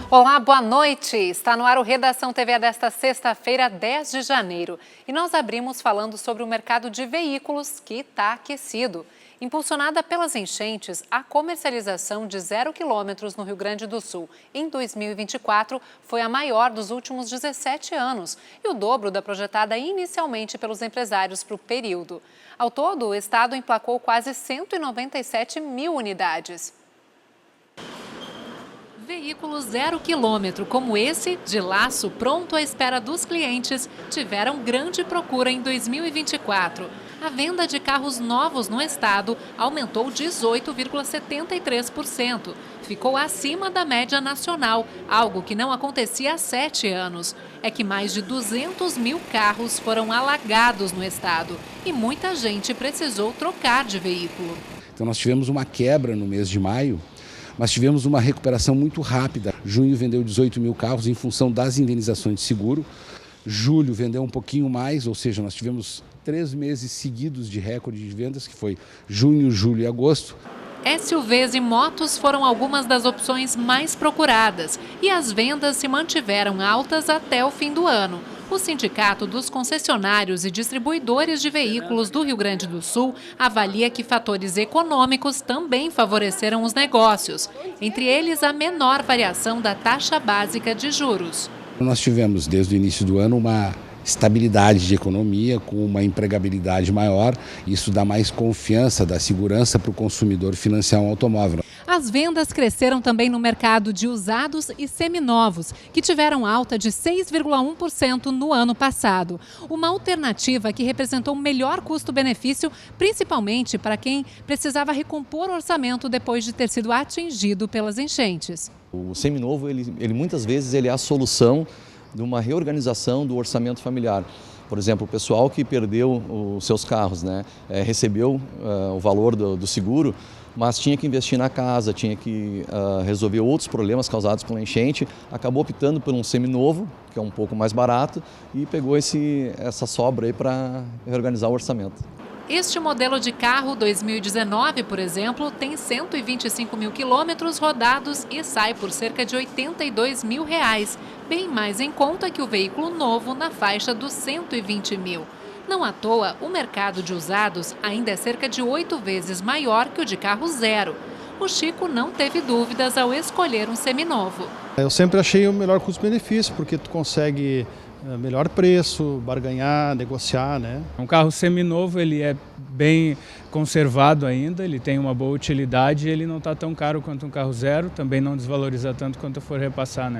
Olá, boa noite! Está no ar o Redação TV desta sexta-feira, 10 de janeiro. E nós abrimos falando sobre o mercado de veículos que está aquecido. Impulsionada pelas enchentes, a comercialização de 0 quilômetros no Rio Grande do Sul em 2024 foi a maior dos últimos 17 anos e o dobro da projetada inicialmente pelos empresários para o período. Ao todo, o estado emplacou quase 197 mil unidades. Veículos 0 quilômetro como esse, de laço pronto à espera dos clientes, tiveram grande procura em 2024. A venda de carros novos no estado aumentou 18,73%. Ficou acima da média nacional, algo que não acontecia há 7 anos. É que mais de 200 mil carros foram alagados no estado e muita gente precisou trocar de veículo. Então nós tivemos uma quebra no mês de maio, mas tivemos uma recuperação muito rápida. Junho vendeu 18 mil carros em função das indenizações de seguro. Julho vendeu um pouquinho mais, ou seja, nós tivemos 3 meses seguidos de recorde de vendas, que foi junho, julho e agosto. SUVs e motos foram algumas das opções mais procuradas e as vendas se mantiveram altas até o fim do ano. O Sindicato dos Concessionários e Distribuidores de Veículos do Rio Grande do Sul avalia que fatores econômicos também favoreceram os negócios, entre eles a menor variação da taxa básica de juros. Nós tivemos desde o início do ano uma estabilidade de economia, com uma empregabilidade maior. Isso dá mais confiança, dá segurança para o consumidor financiar um automóvel. As vendas cresceram também no mercado de usados e seminovos, que tiveram alta de 6,1% no ano passado. Uma alternativa que representou um melhor custo-benefício, principalmente para quem precisava recompor o orçamento depois de ter sido atingido pelas enchentes. O seminovo, ele muitas vezes ele é a solução de uma reorganização do orçamento familiar. Por exemplo, o pessoal que perdeu os seus carros, recebeu o valor do seguro, mas tinha que investir na casa, tinha que resolver outros problemas causados pela enchente, acabou optando por um seminovo, que é um pouco mais barato, e pegou essa sobra aí para reorganizar o orçamento. Este modelo de carro 2019, por exemplo, tem 125 mil quilômetros rodados e sai por cerca de R$ 82 mil, bem mais em conta que o veículo novo na faixa dos 120 mil. Não à toa, o mercado de usados ainda é cerca de 8 vezes maior que o de carro zero. O Chico não teve dúvidas ao escolher um seminovo. Eu sempre achei o melhor custo-benefício, porque tu consegue melhor preço, barganhar, negociar, Um carro seminovo, ele é bem conservado ainda, ele tem uma boa utilidade e ele não está tão caro quanto um carro zero, também não desvaloriza tanto quanto for repassar,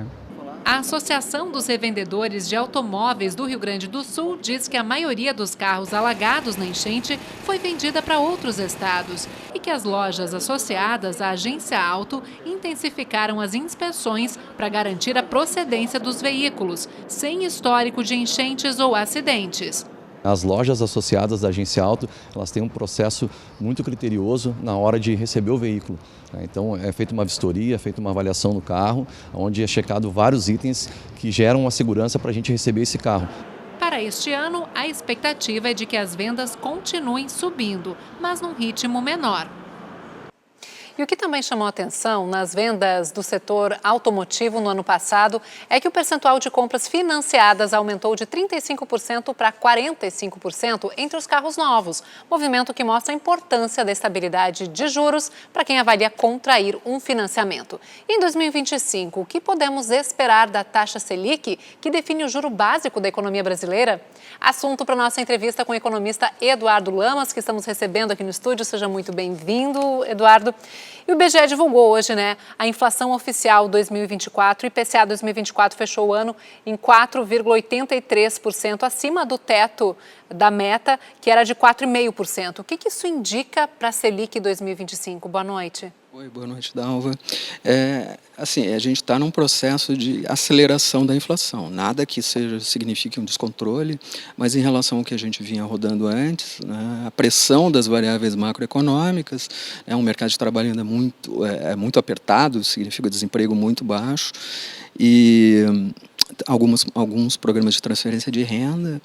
A Associação dos Revendedores de Automóveis do Rio Grande do Sul diz que a maioria dos carros alagados na enchente foi vendida para outros estados e que as lojas associadas à Agência Auto intensificaram as inspeções para garantir a procedência dos veículos, sem histórico de enchentes ou acidentes. As lojas associadas à Agência Auto, elas têm um processo muito criterioso na hora de receber o veículo. Então é feita uma vistoria, é feita uma avaliação no carro, onde é checado vários itens que geram a segurança para a gente receber esse carro. Para este ano, a expectativa é de que as vendas continuem subindo, mas num ritmo menor. E o que também chamou a atenção nas vendas do setor automotivo no ano passado é que o percentual de compras financiadas aumentou de 35% para 45% entre os carros novos, movimento que mostra a importância da estabilidade de juros para quem avalia contrair um financiamento. E em 2025, o que podemos esperar da taxa Selic, que define o juro básico da economia brasileira? Assunto para nossa entrevista com o economista Eduardo Lamas, que estamos recebendo aqui no estúdio. Seja muito bem-vindo, Eduardo. E o IBGE divulgou hoje, a inflação oficial 2024. O IPCA 2024 fechou o ano em 4,83%, acima do teto da meta, que era de 4,5%. O que isso indica para a Selic 2025? Boa noite. Oi, boa noite, Dalva. A gente está num processo de aceleração da inflação. Nada que signifique um descontrole, mas em relação ao que a gente vinha rodando antes, a pressão das variáveis macroeconômicas, um mercado de trabalho ainda muito apertado, significa desemprego muito baixo, e alguns programas de transferência de renda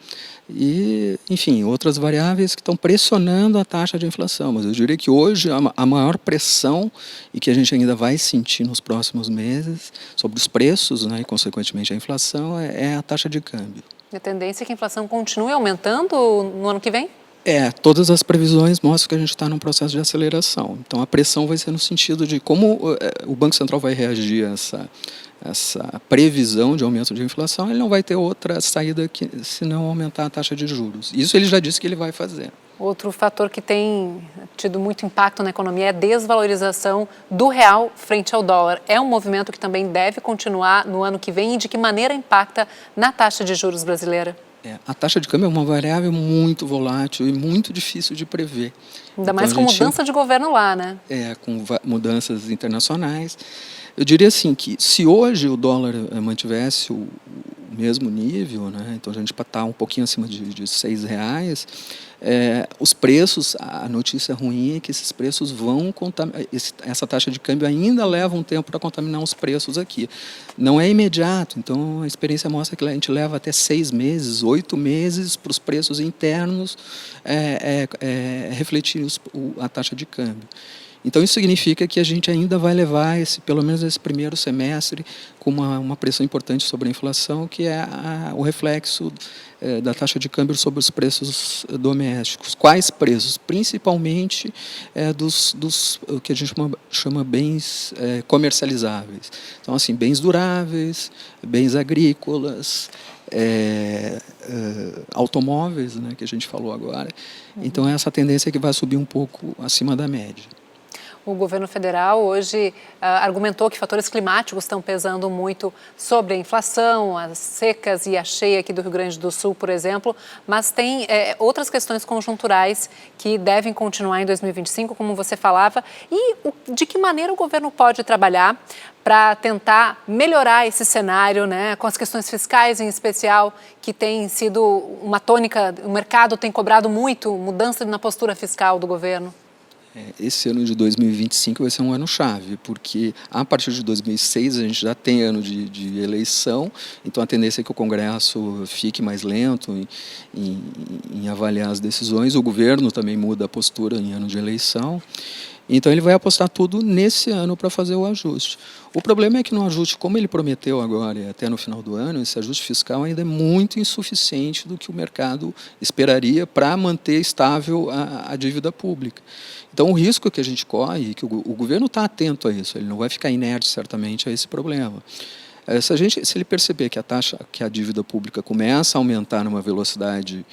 e, enfim, outras variáveis que estão pressionando a taxa de inflação. Mas eu diria que hoje a maior pressão, e que a gente ainda vai sentir nos próximos meses, sobre os preços, né, e, consequentemente, a inflação, é a taxa de câmbio. E a tendência é que a inflação continue aumentando no ano que vem? Todas as previsões mostram que a gente está num processo de aceleração. Então, a pressão vai ser no sentido de como o Banco Central vai reagir a essa previsão de aumento de inflação. Ele não vai ter outra saída se não aumentar a taxa de juros. Isso ele já disse que ele vai fazer. Outro fator que tem tido muito impacto na economia é a desvalorização do real frente ao dólar. É um movimento que também deve continuar no ano que vem e de que maneira impacta na taxa de juros brasileira? A taxa de câmbio é uma variável muito volátil e muito difícil de prever. Ainda mais com mudança de governo lá, né? Com mudanças internacionais. Eu diria assim que se hoje o dólar mantivesse o mesmo nível, né, então a gente está um pouquinho acima de R$6, os preços, a notícia ruim é que esses preços vão contaminar, essa taxa de câmbio ainda leva um tempo para contaminar os preços aqui. Não é imediato, então a experiência mostra que a gente leva até 6 meses, 8 meses para os preços internos refletir a taxa de câmbio. Então, isso significa que a gente ainda vai levar, pelo menos esse primeiro semestre, com uma pressão importante sobre a inflação, que é o reflexo da taxa de câmbio sobre os preços domésticos. Quais preços? Principalmente dos o que a gente chama bens comercializáveis. Então, assim, bens duráveis, bens agrícolas, automóveis, né, que a gente falou agora. Então, essa tendência é que vai subir um pouco acima da média. O governo federal hoje argumentou que fatores climáticos estão pesando muito sobre a inflação, as secas e a cheia aqui do Rio Grande do Sul, por exemplo, mas tem outras questões conjunturais que devem continuar em 2025, como você falava. E de que maneira o governo pode trabalhar para tentar melhorar esse cenário, né, com as questões fiscais em especial, que tem sido uma tônica, o mercado tem cobrado muito mudança na postura fiscal do governo? Esse ano de 2025 vai ser um ano chave, porque a partir de 2006 a gente já tem ano de eleição, então a tendência é que o Congresso fique mais lento em avaliar as decisões, o governo também muda a postura em ano de eleição, então ele vai apostar tudo nesse ano para fazer o ajuste. O problema é que no ajuste, como ele prometeu agora e até no final do ano, esse ajuste fiscal ainda é muito insuficiente do que o mercado esperaria para manter estável a dívida pública. Então, o risco que a gente corre, que o governo está atento a isso, ele não vai ficar inerte certamente a esse problema. Se ele perceber que a dívida pública começa a aumentar numa velocidade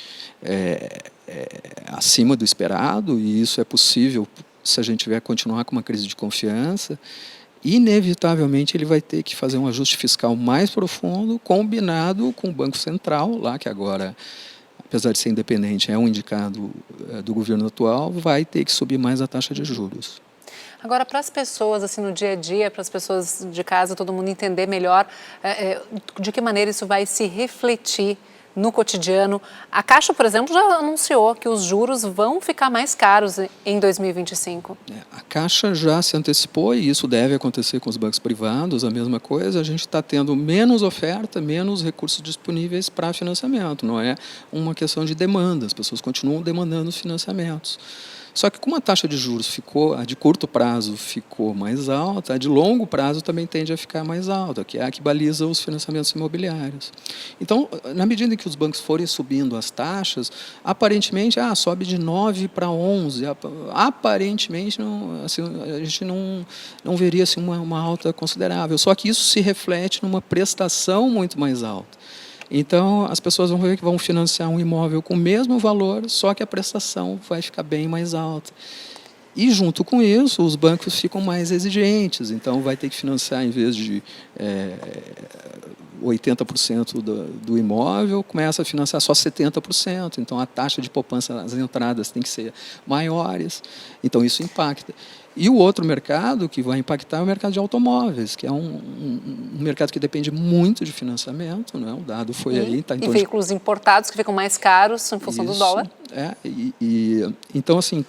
acima do esperado, e isso é possível se a gente continuar com uma crise de confiança, inevitavelmente ele vai ter que fazer um ajuste fiscal mais profundo, combinado com o Banco Central, lá que agora, apesar de ser independente, é um indicado do governo atual, vai ter que subir mais a taxa de juros. Agora, para as pessoas, assim, no dia a dia, para as pessoas de casa, todo mundo entender melhor de que maneira isso vai se refletir no cotidiano. A Caixa, por exemplo, já anunciou que os juros vão ficar mais caros em 2025. A Caixa já se antecipou e isso deve acontecer com os bancos privados, a mesma coisa. A gente está tendo menos oferta, menos recursos disponíveis para financiamento. Não é uma questão de demanda, as pessoas continuam demandando os financiamentos. Só que como a taxa de juros a de curto prazo ficou mais alta, a de longo prazo também tende a ficar mais alta, que é a que baliza os financiamentos imobiliários. Então, na medida em que os bancos forem subindo as taxas, aparentemente, sobe de 9 para 11, aparentemente a gente não veria assim, uma alta considerável, só que isso se reflete numa prestação muito mais alta. Então, as pessoas vão ver que vão financiar um imóvel com o mesmo valor, só que a prestação vai ficar bem mais alta. E, junto com isso, os bancos ficam mais exigentes. Então, vai ter que financiar, em vez de 80% do imóvel, começa a financiar só 70%. Então, a taxa de poupança nas entradas tem que ser maiores. Então, isso impacta. E o outro mercado que vai impactar é o mercado de automóveis, que é um mercado que depende muito de financiamento, né? O dado foi aí. E veículos importados que ficam mais caros em função do dólar. Então, assim,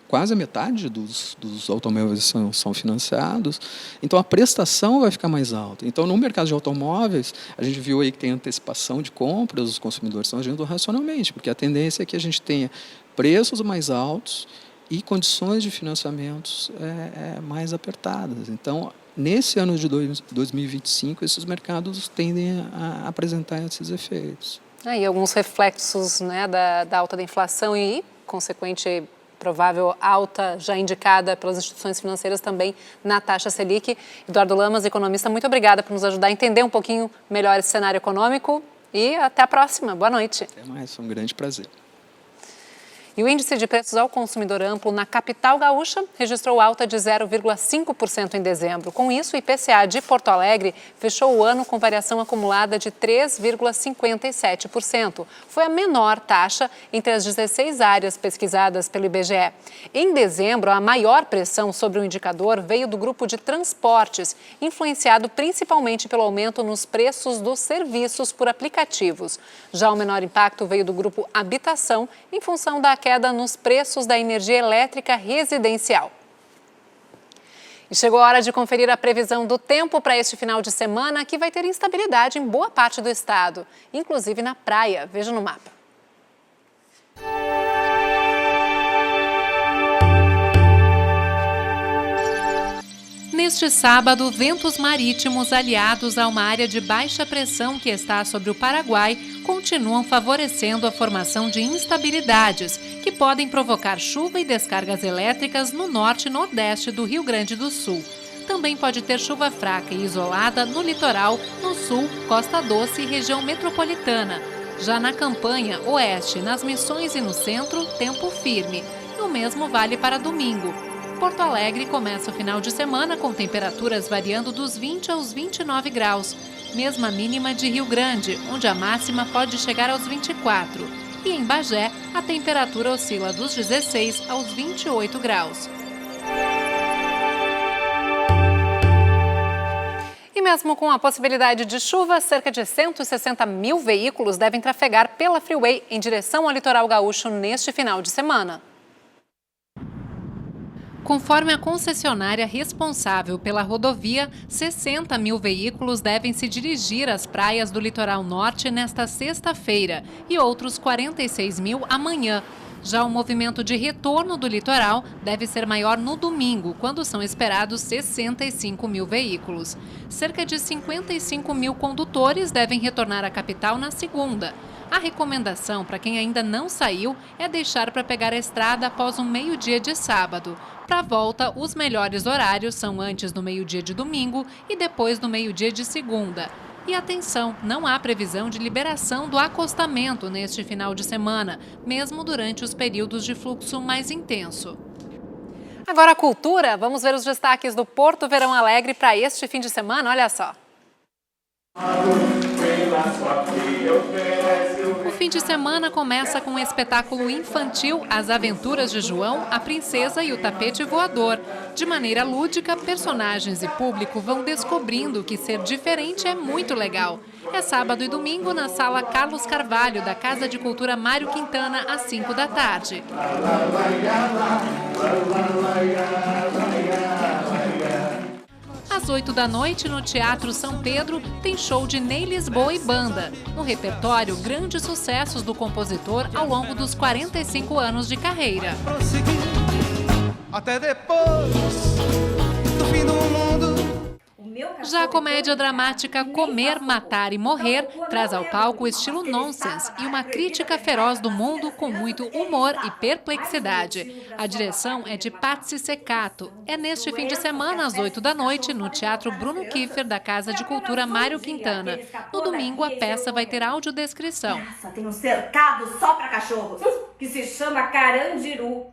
quase a metade dos automóveis são financiados, então a prestação vai ficar mais alta. Então, no mercado de automóveis, a gente viu aí que tem antecipação de compras, os consumidores estão agindo racionalmente, porque a tendência é que a gente tenha preços mais altos e condições de financiamentos mais apertadas. Então, nesse ano de 2025, esses mercados tendem a apresentar esses efeitos. E alguns reflexos, né, da alta da inflação e, consequente, provável alta já indicada pelas instituições financeiras também na taxa Selic. Eduardo Lamas, economista, muito obrigada por nos ajudar a entender um pouquinho melhor esse cenário econômico e até a próxima. Boa noite. Até mais, foi um grande prazer. E o índice de preços ao consumidor amplo na capital gaúcha registrou alta de 0,5% em dezembro. Com isso, o IPCA de Porto Alegre fechou o ano com variação acumulada de 3,57%. Foi a menor taxa entre as 16 áreas pesquisadas pelo IBGE. Em dezembro, a maior pressão sobre o indicador veio do grupo de transportes, influenciado principalmente pelo aumento nos preços dos serviços por aplicativos. Já o menor impacto veio do grupo habitação, em função da queda nos preços da energia elétrica residencial. E chegou a hora de conferir a previsão do tempo para este final de semana, que vai ter instabilidade em boa parte do estado, inclusive na praia. Veja no mapa. Neste sábado, ventos marítimos aliados a uma área de baixa pressão que está sobre o Paraguai continuam favorecendo a formação de instabilidades que podem provocar chuva e descargas elétricas no norte e nordeste do Rio Grande do Sul. Também pode ter chuva fraca e isolada no litoral, no sul, Costa Doce e região metropolitana. Já na campanha oeste, nas Missões e no centro, tempo firme. E o mesmo vale para domingo. Porto Alegre começa o final de semana com temperaturas variando dos 20 aos 29 graus. Mesma mínima de Rio Grande, onde a máxima pode chegar aos 24. E em Bagé, a temperatura oscila dos 16 aos 28 graus. E mesmo com a possibilidade de chuva, cerca de 160 mil veículos devem trafegar pela Freeway em direção ao litoral gaúcho neste final de semana. Conforme a concessionária responsável pela rodovia, 60 mil veículos devem se dirigir às praias do litoral norte nesta sexta-feira e outros 46 mil amanhã. Já o movimento de retorno do litoral deve ser maior no domingo, quando são esperados 65 mil veículos. Cerca de 55 mil condutores devem retornar à capital na segunda. A recomendação para quem ainda não saiu é deixar para pegar a estrada após o meio-dia de sábado. Para a volta, os melhores horários são antes do meio-dia de domingo e depois do meio-dia de segunda. E atenção, não há previsão de liberação do acostamento neste final de semana, mesmo durante os períodos de fluxo mais intenso. Agora a cultura, vamos ver os destaques do Porto Verão Alegre para este fim de semana, olha só. O fim de semana começa com um espetáculo infantil As Aventuras de João, a Princesa e o Tapete Voador. De maneira lúdica, personagens e público vão descobrindo que ser diferente é muito legal. É sábado e domingo na Sala Carlos Carvalho, da Casa de Cultura Mário Quintana, às 5 da tarde. Às 8 da noite, no Teatro São Pedro, tem show de Ney Lisboa e banda. No repertório, grandes sucessos do compositor ao longo dos 45 anos de carreira. Até depois do fim do mundo. Já a comédia dramática Comer, Matar e Morrer traz ao palco o estilo nonsense e uma crítica feroz do mundo com muito humor e perplexidade. A direção é de Patsy Secato. É neste fim de semana, às 8 da noite, no Teatro Bruno Kiefer, da Casa de Cultura Mário Quintana. No domingo, a peça vai ter audiodescrição. Tem um cercado só para cachorros, que se chama Carandiru.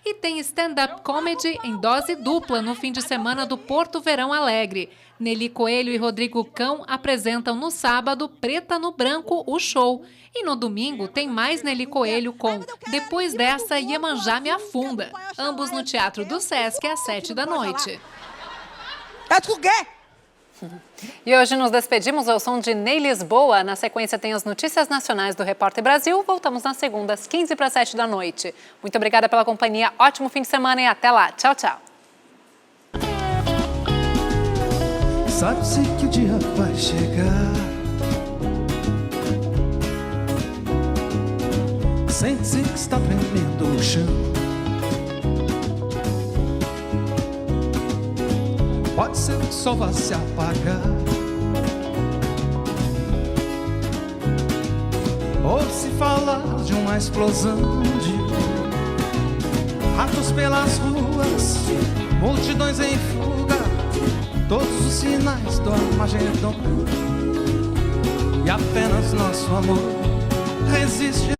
E tem stand-up comedy em dose dupla no fim de semana do Porto Verão Alegre. Nelly Coelho e Rodrigo Cão apresentam no sábado Preta no Branco, o show. E no domingo tem mais Nelly Coelho com Depois Dessa, Iemanjá Me Afunda. Ambos no Teatro do Sesc às 7 da noite. Tá com o quê? E hoje nos despedimos ao som de Ney Lisboa. Na sequência tem as notícias nacionais do Repórter Brasil. Voltamos na segunda, às 6:55 da noite. Muito obrigada pela companhia, ótimo fim de semana e até lá. Tchau, tchau. Sabe-se que o dia vai chegar, sente-se que está tremendo no chão. Pode ser que o sol vá se apagar, ou se falar de uma explosão de ratos pelas ruas, multidões em fuga, todos os sinais do Armagedon. E apenas nosso amor resiste.